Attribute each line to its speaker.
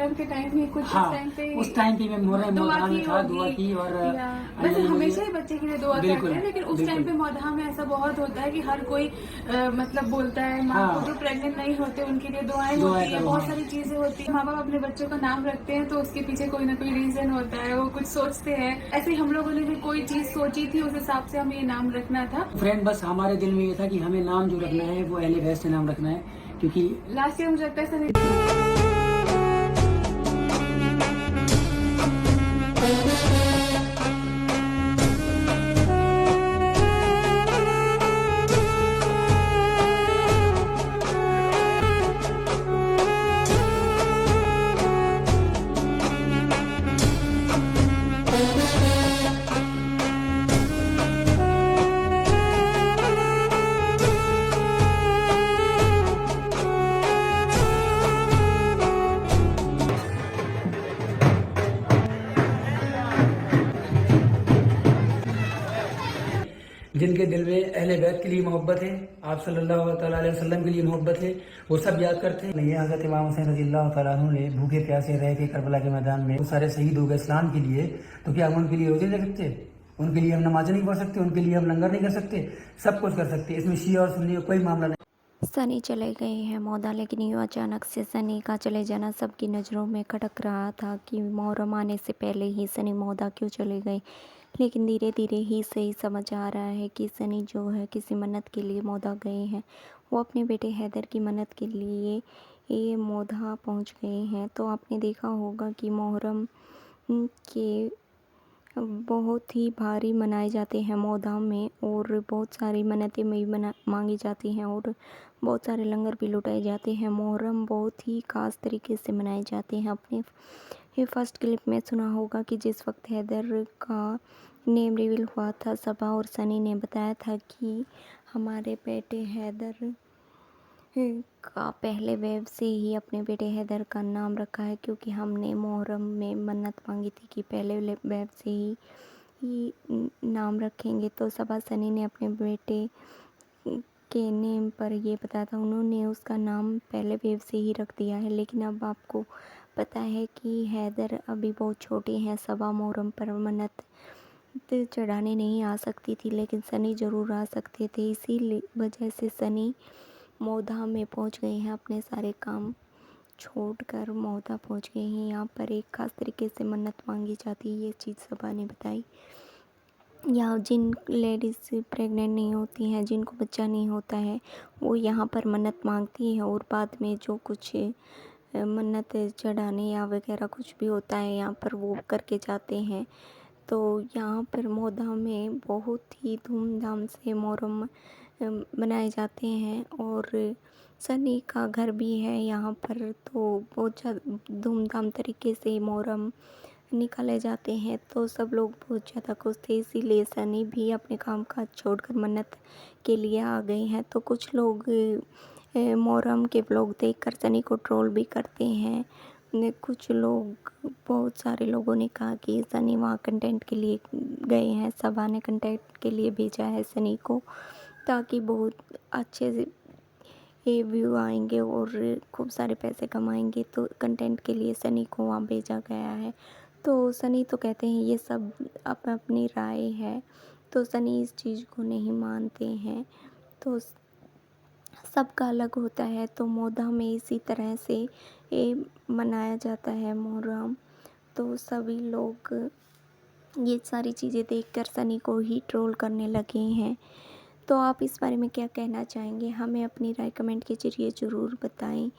Speaker 1: मुहर्रम के टाइम ही कुछ
Speaker 2: हाँ, उस टाइम पे मैं मुहर्रम मोहल्ला में था, दुआ की और
Speaker 1: वैसे हमेशा ही बच्चे के लिए दुआ करते हैं, लेकिन उस टाइम पे
Speaker 2: बिल्कुल
Speaker 1: मोहल्ला में ऐसा बहुत होता है कि हर कोई मतलब बोलता है माँ को,
Speaker 2: हाँ,
Speaker 1: जो प्रेग्नेंट नहीं होते उनके लिए दुआएं
Speaker 2: दुआएं
Speaker 1: होती है,
Speaker 2: करो
Speaker 1: बहुत
Speaker 2: हाँ।
Speaker 1: सारी चीजें होती है। माँ बाप अपने बच्चों का नाम रखते हैं तो उसके पीछे कोई ना कोई रीजन होता है, वो कुछ सोचते हैं। ऐसे ही हम लोगों ने भी कोई चीज सोची थी, उस हिसाब से हमें ये नाम रखना था।
Speaker 2: फ्रेंड बस हमारे दिल में ये था कि हमें नाम जो रखना है वो अहले बैत से नाम रखना है, क्योंकि
Speaker 1: लास्ट ईयर मुझे लगता है सभी
Speaker 2: जिनके दिल में अहले बैत के लिए मोहब्बत है, आप सल्लल्लाहु अलैहि वसल्लम के लिए मोहब्बत है, वो सब याद करते हैं। ये हज़रत इमाम हुसैन रज़ियल्लाहु तआला अन्हु ने भूखे प्यासे रह के करबला के मैदान में वो सारे शहीद हो गए इस्लाम के लिए, तो क्या हम उनके लिए रोजे रख सकते? उनके लिए हम नमाज़ें नहीं पढ़ सकते? उनके लिए हम लंगर नहीं कर सकते? सब कुछ कर सकते। इसमें शिया और सुन्नी का कोई मामला नहीं।
Speaker 3: सनी चले गए हैं मौदा, लेकिन यूँ अचानक से सनी का चले जाना सबकी नज़रों में खटक रहा था कि मुहर्रम आने से पहले ही सनी मौदा क्यों चले गए। लेकिन धीरे धीरे ही सही समझ आ रहा है कि सनी जो है किसी मन्नत के लिए मौदा गए हैं। वो अपने बेटे हैदर की मन्नत के लिए ये मौदा पहुंच गए हैं। तो आपने देखा होगा कि मुहर्रम के बहुत ही भारी मनाए जाते हैं मौदा में, और बहुत सारी मन्नतें भी मांगी जाती हैं, और बहुत सारे लंगर भी लुटाए जाते हैं। मुहर्रम बहुत ही ख़ास तरीके से मनाए जाते हैं। आपने ये फर्स्ट क्लिप में सुना होगा कि जिस वक्त हैदर का नेम रिवील हुआ था, सबा और सनी ने बताया था कि हमारे बेटे हैदर का पहले वेव से ही अपने बेटे हैदर का नाम रखा है, क्योंकि हमने मुहर्रम में मन्नत मांगी थी कि पहले वेव से ही नाम रखेंगे। तो सबा सनी ने अपने बेटे के नेम पर ये बताया था, उन्होंने उसका नाम पहले वेव से ही रख दिया है। लेकिन अब आपको पता है कि हैदर अभी बहुत छोटे हैं, सबा मुहर्रम पर मन्नत चढ़ाने नहीं आ सकती थी, लेकिन सनी ज़रूर आ सकते थे। इसी वजह से सनी मौदा में पहुंच गए हैं, अपने सारे काम छोड़कर मौदा पहुंच गए हैं। यहाँ पर एक ख़ास तरीके से मन्नत मांगी जाती है, ये चीज़ सबा ने बताई। या जिन लेडीज़ प्रेग्नेंट नहीं होती हैं, जिनको बच्चा नहीं होता है, वो यहाँ पर मन्नत मांगती हैं, और बाद में जो कुछ मन्नत चढ़ाने या वगैरह कुछ भी होता है यहाँ पर वो करके जाते हैं। तो यहाँ पर मौदा में बहुत ही धूमधाम से मुहर्रम मनाए जाते हैं, और सनी का घर भी है यहाँ पर, तो बहुत ज़्यादा धूमधाम तरीके से मुहर्रम निकाले जाते हैं। तो सब लोग बहुत ज़्यादा खुश थे, इसीलिए सनी भी अपने काम काज छोड़कर मन्नत के लिए आ गए हैं। तो कुछ लोग मुहर्रम के व्लॉग देखकर सनी को ट्रोल भी करते हैं। कुछ लोग, बहुत सारे लोगों ने कहा कि सनी वहाँ कंटेंट के लिए गए हैं, सबा ने कंटेंट के लिए भेजा है सनी को, ताकि बहुत अच्छे से ये व्यू आएंगे और खूब सारे पैसे कमाएंगे। तो कंटेंट के लिए सनी को वहाँ भेजा गया है। तो सनी तो कहते हैं ये सब अपनी राय है, तो सनी इस चीज़ को नहीं मानते हैं। तो सबका अलग होता है। तो मौदा में इसी तरह से ये मनाया जाता है मुहर्रम। तो सभी लोग ये सारी चीज़ें देखकर सनी को ही ट्रोल करने लगे हैं। तो आप इस बारे में क्या कहना चाहेंगे? हमें अपनी राय कमेंट के ज़रिए ज़रूर बताएं।